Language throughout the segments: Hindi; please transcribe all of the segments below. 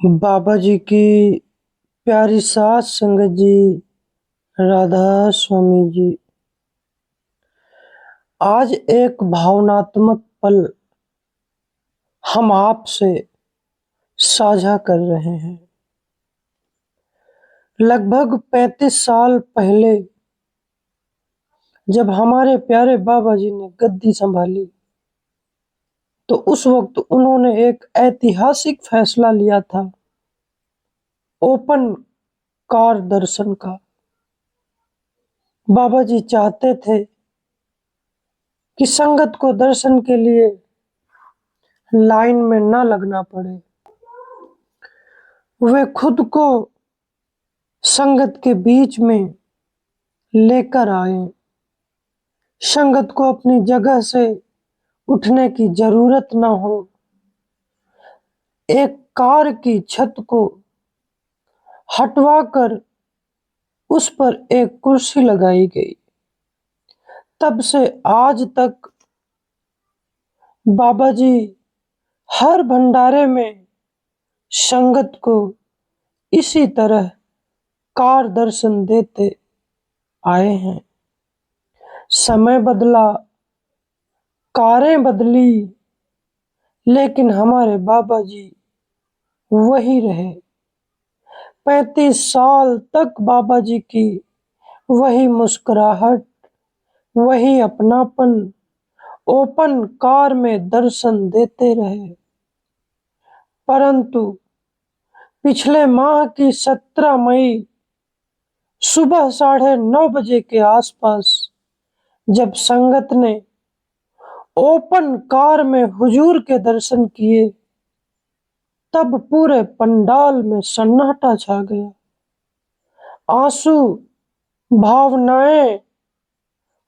बाबा जी की प्यारी सास संगत जी, राधा स्वामी जी। आज एक भावनात्मक पल हम आपसे साझा कर रहे हैं। लगभग 35 साल पहले जब हमारे प्यारे बाबा जी ने गद्दी संभाली, तो उस वक्त उन्होंने एक ऐतिहासिक फैसला लिया था, ओपन कार दर्शन का। बाबा जी चाहते थे कि संगत को दर्शन के लिए लाइन में न लगना पड़े। वे खुद को संगत के बीच में लेकर आए। संगत को अपनी जगह से उठने की जरूरत न हो। एक कार की छत को हटवाकर उस पर एक कुर्सी लगाई गई। तब से आज तक बाबा जी हर भंडारे में संगत को इसी तरह कार दर्शन देते आए हैं। समय बदला, कारें बदली, लेकिन हमारे बाबा जी वही रहे। 35 साल तक बाबा जी की वही मुस्कुराहट, वही अपनापन ओपन कार में दर्शन देते रहे। परंतु पिछले माह की 17 मई सुबह 9:30 बजे के आसपास जब संगत ने ओपन कार में हुजूर के दर्शन किए, तब पूरे पंडाल में सन्नाटा छा गया। आंसू, भावनाएं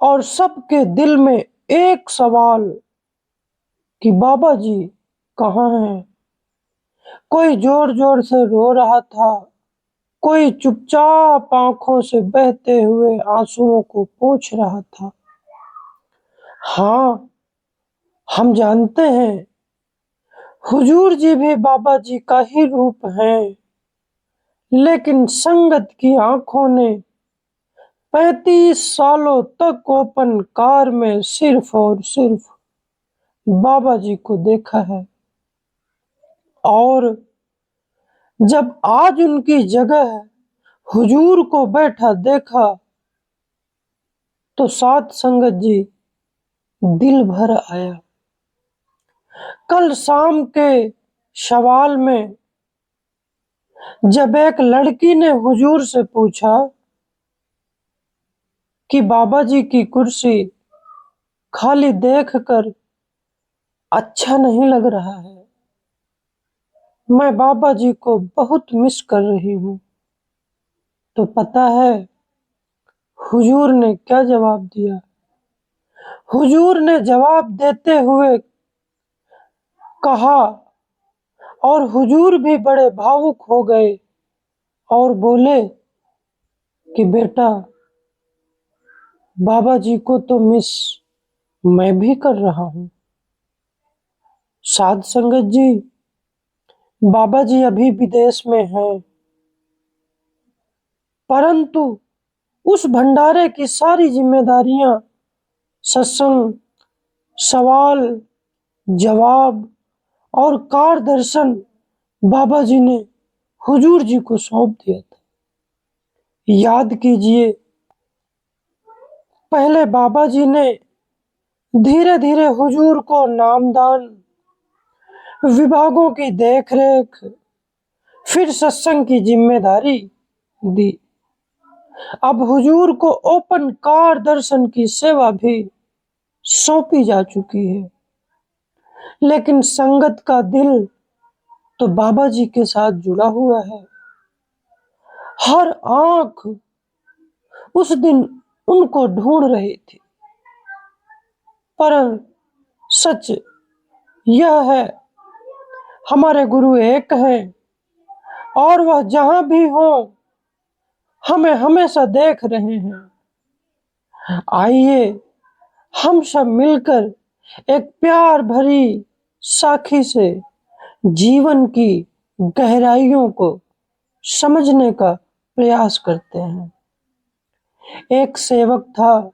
और सबके दिल में एक सवाल कि बाबा जी कहाँ हैं। कोई जोर जोर से रो रहा था, कोई चुपचाप आंखों से बहते हुए आंसुओं को पोंछ रहा था। हाँ, हम जानते हैं हुजूर जी भी बाबा जी का ही रूप हैं, लेकिन संगत की आंखों ने 35 सालों तक ओपन कार में सिर्फ और सिर्फ बाबा जी को देखा है। और जब आज उनकी जगह हुजूर को बैठा देखा, तो साथ संगत जी दिल भर आया। कल शाम के सवाल में जब एक लड़की ने हुजूर से पूछा कि बाबा जी की कुर्सी खाली देखकर अच्छा नहीं लग रहा है, मैं बाबा जी को बहुत मिस कर रही हूँ, तो पता है हुजूर ने क्या जवाब दिया? हुजूर ने जवाब देते हुए कहा, और हुजूर भी बड़े भावुक हो गए और बोले कि बेटा, बाबा जी को तो मिस मैं भी कर रहा हूँ। साध संगत जी, बाबा जी अभी विदेश में हैं, परंतु उस भंडारे की सारी जिम्मेदारियां, सत्संग, सवाल जवाब और कार दर्शन बाबा जी ने हुजूर जी को सौंप दिया था। याद कीजिए, पहले बाबा जी ने धीरे धीरे हुजूर को नामदान, विभागों की देखरेख, फिर सत्संग की जिम्मेदारी दी। अब हुजूर को ओपन कार दर्शन की सेवा भी सौंपी जा चुकी है, लेकिन संगत का दिल तो बाबा जी के साथ जुड़ा हुआ है। हर आंख उस दिन उनको ढूंढ रही थी। पर सच यह है, हमारे गुरु एक हैं और वह जहां भी हो हमें हमेशा देख रहे हैं। आइए हम सब मिलकर एक प्यार भरी साखी से जीवन की गहराइयों को समझने का प्रयास करते हैं। एक सेवक था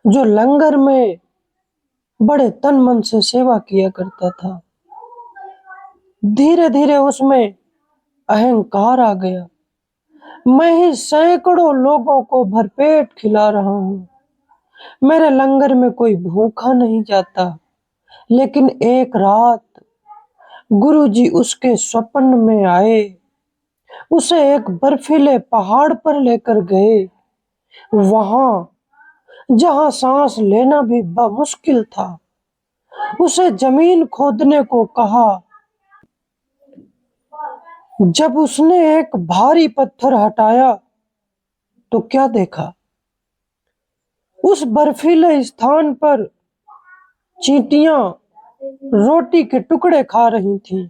जो लंगर में बड़े तन मन से सेवा किया करता था। धीरे धीरे उसमें अहंकार आ गया। मैं ही सैकड़ों लोगों को भरपेट खिला रहा हूँ, मेरे लंगर में कोई भूखा नहीं जाता। लेकिन एक रात गुरुजी उसके स्वप्न में आए, उसे एक बर्फीले पहाड़ पर लेकर गए, वहां जहां सांस लेना भी मुश्किल था। उसे जमीन खोदने को कहा। जब उसने एक भारी पत्थर हटाया तो क्या देखा? उस बर्फीले स्थान पर चींटियां रोटी के टुकड़े खा रही थीं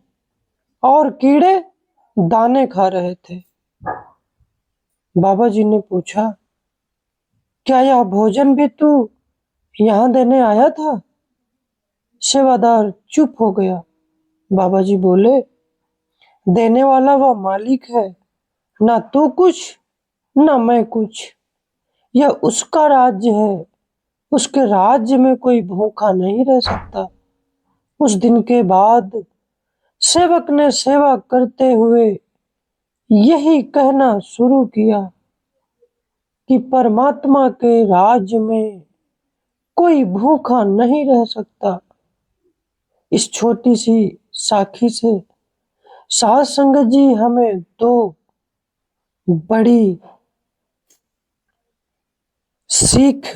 और कीड़े दाने खा रहे थे। बाबा जी ने पूछा, क्या यह भोजन भी तू यहाँ देने आया था? सेवादार चुप हो गया। बाबा जी बोले, देने वाला वह मालिक है, ना तू कुछ ना मैं कुछ। यह उसका राज्य है, उसके राज्य में कोई भूखा नहीं रह सकता। उस दिन के बाद सेवक ने सेवा करते हुए यही कहना शुरू किया कि परमात्मा के राज्य में कोई भूखा नहीं रह सकता। इस छोटी सी साखी से साध संगत जी हमें दो बड़ी सीख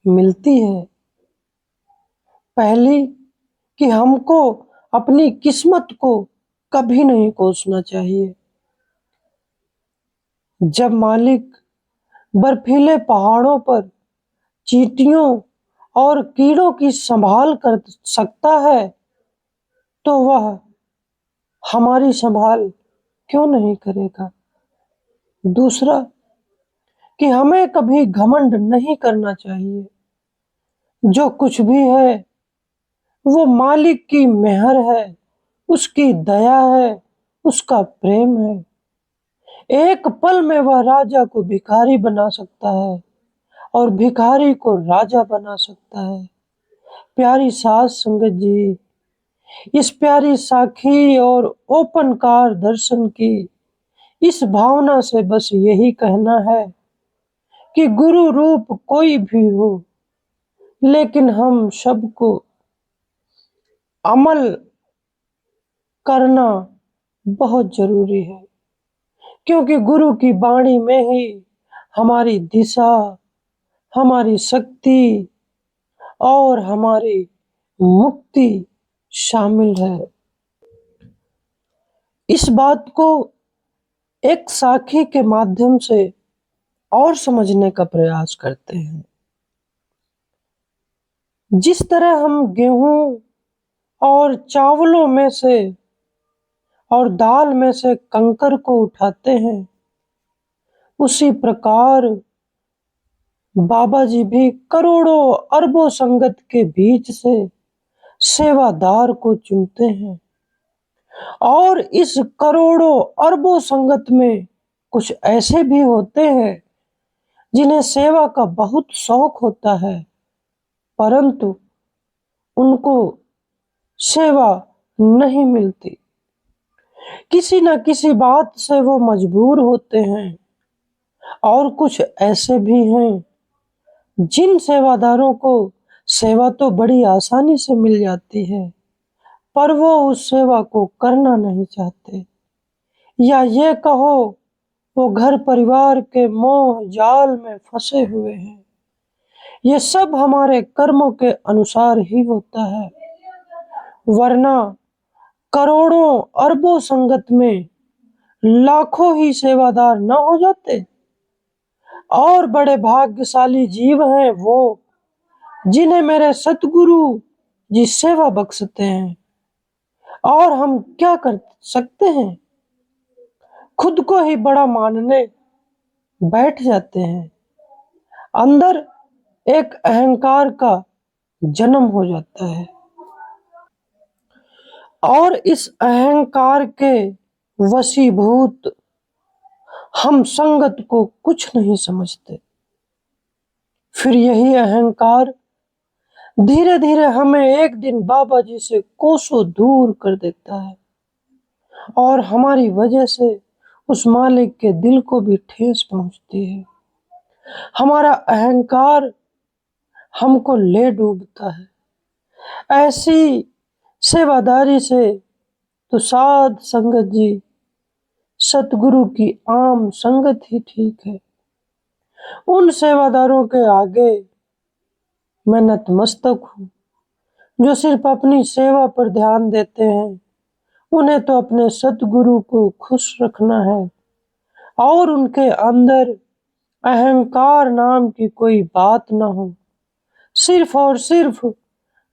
मिलती है। पहली कि हमको अपनी किस्मत को कभी नहीं कोसना चाहिए। जब मालिक बर्फीले पहाड़ों पर चींटियों और कीड़ों की संभाल कर सकता है तो वह हमारी संभाल क्यों नहीं करेगा। दूसरा कि हमें कभी घमंड नहीं करना चाहिए। जो कुछ भी है वो मालिक की मेहर है, उसकी दया है, उसका प्रेम है। एक पल में वह राजा को भिखारी बना सकता है और भिखारी को राजा बना सकता है। प्यारी साध संगत जी, इस प्यारी साखी और ओपनकार दर्शन की इस भावना से बस यही कहना है कि गुरु रूप कोई भी हो, लेकिन हम सबको अमल करना बहुत जरूरी है, क्योंकि गुरु की वाणी में ही हमारी दिशा, हमारी शक्ति और हमारी मुक्ति शामिल है। इस बात को एक साखी के माध्यम से और समझने का प्रयास करते हैं। जिस तरह हम गेहूं और चावलों में से और दाल में से कंकर को उठाते हैं, उसी प्रकार बाबा जी भी करोड़ों अरबों संगत के बीच से सेवादार को चुनते हैं। और इस करोड़ों अरबों संगत में कुछ ऐसे भी होते हैं जिन्हें सेवा का बहुत शौक होता है, परंतु उनको सेवा नहीं मिलती। किसी न किसी बात से वो मजबूर होते हैं। और कुछ ऐसे भी हैं जिन सेवादारों को सेवा तो बड़ी आसानी से मिल जाती है, पर वो उस सेवा को करना नहीं चाहते, या ये कहो वो घर परिवार के मोह जाल में फंसे हुए हैं। ये सब हमारे कर्मों के अनुसार ही होता है, वरना करोड़ों अरबों संगत में लाखों ही सेवादार न हो जाते। और बड़े भाग्यशाली जीव हैं वो जिन्हें मेरे सतगुरु जी सेवा बख्शते हैं। और हम क्या कर सकते हैं, खुद को ही बड़ा मानने बैठ जाते हैं। अंदर एक अहंकार का जन्म हो जाता है। और इस अहंकार के वशीभूत हम संगत को कुछ नहीं समझते। फिर यही अहंकार धीरे धीरे हमें एक दिन बाबा जी से कोसों दूर कर देता है और हमारी वजह से उस मालिक के दिल को भी ठेस पहुंचती है। हमारा अहंकार हमको ले डूबता है। ऐसी सेवादारी से तो साध संगत जी, सतगुरु की आम संगत ही ठीक है। उन सेवादारों के आगे मैं नतमस्तक हूँ जो सिर्फ अपनी सेवा पर ध्यान देते हैं। उन्हें तो अपने सतगुरु को खुश रखना है और उनके अंदर अहंकार नाम की कोई बात ना हो। सिर्फ और सिर्फ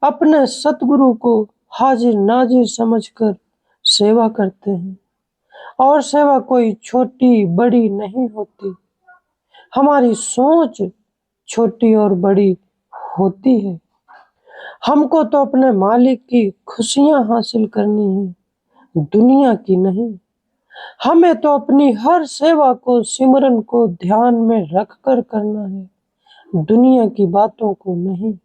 अपने सतगुरु को हाजिर नाजिर समझकर सेवा करते हैं और सेवा कोई छोटी बड़ी नहीं होती। हमारी सोच छोटी और बड़ी होती है। हमको तो अपने मालिक की खुशियां हासिल करनी है, दुनिया की नहीं। हमें तो अपनी हर सेवा को, सिमरन को ध्यान में रखकर करना है, दुनिया की बातों को नहीं।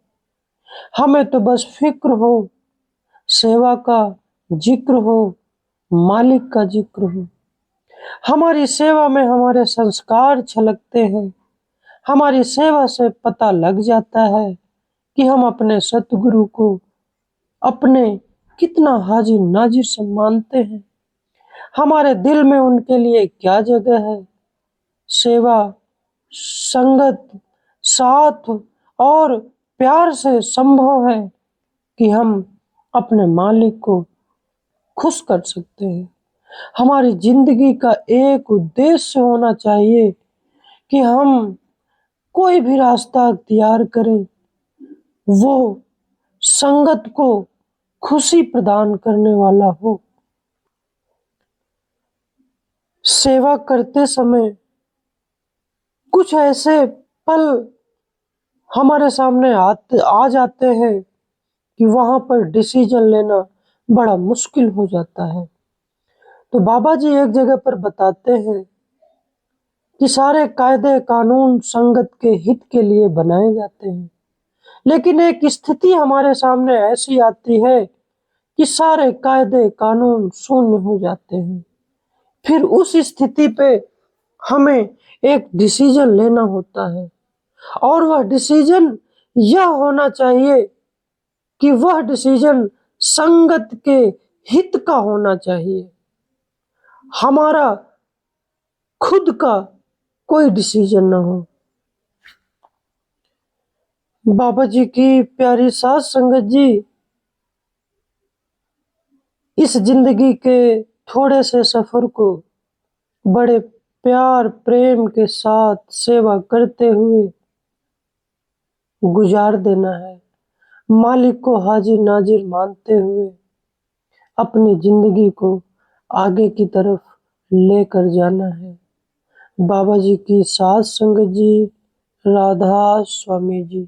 हमें तो बस फिक्र हो, सेवा का जिक्र हो, मालिक का जिक्र हो। हमारी सेवा में हमारे संस्कार छलकते हैं। हमारी सेवा से पता लग जाता है कि हम अपने सतगुरु को अपने कितना हाजिर नाजिर से मानते हैं। हमारे दिल में उनके लिए क्या जगह है। सेवा, संगत, साथ और प्यार से संभव है कि हम अपने मालिक को खुश कर सकते हैं। हमारी जिंदगी का एक उद्देश्य होना चाहिए कि हम कोई भी रास्ता अख्तियार करें, वो संगत को खुशी प्रदान करने वाला हो। सेवा करते समय कुछ ऐसे पल हमारे सामने आ जाते हैं कि वहां पर डिसीजन लेना बड़ा मुश्किल हो जाता है। तो बाबा जी एक जगह पर बताते हैं कि सारे कायदे कानून संगत के हित के लिए बनाए जाते हैं, लेकिन एक स्थिति हमारे सामने ऐसी आती है कि सारे कायदे कानून शून्य हो जाते हैं। फिर उस स्थिति पे हमें एक डिसीजन लेना होता है और वह डिसीजन यह होना चाहिए कि वह डिसीजन संगत के हित का होना चाहिए। हमारा खुद का कोई डिसीजन ना हो। बाबा जी की प्यारी साध संगत जी, इस जिंदगी के थोड़े से सफर को बड़े प्यार प्रेम के साथ सेवा करते हुए गुजार देना है। मालिक को हाजिर नाजिर मानते हुए अपनी जिंदगी को आगे की तरफ लेकर जाना है। बाबा जी की साध संगत जी, राधा स्वामी जी।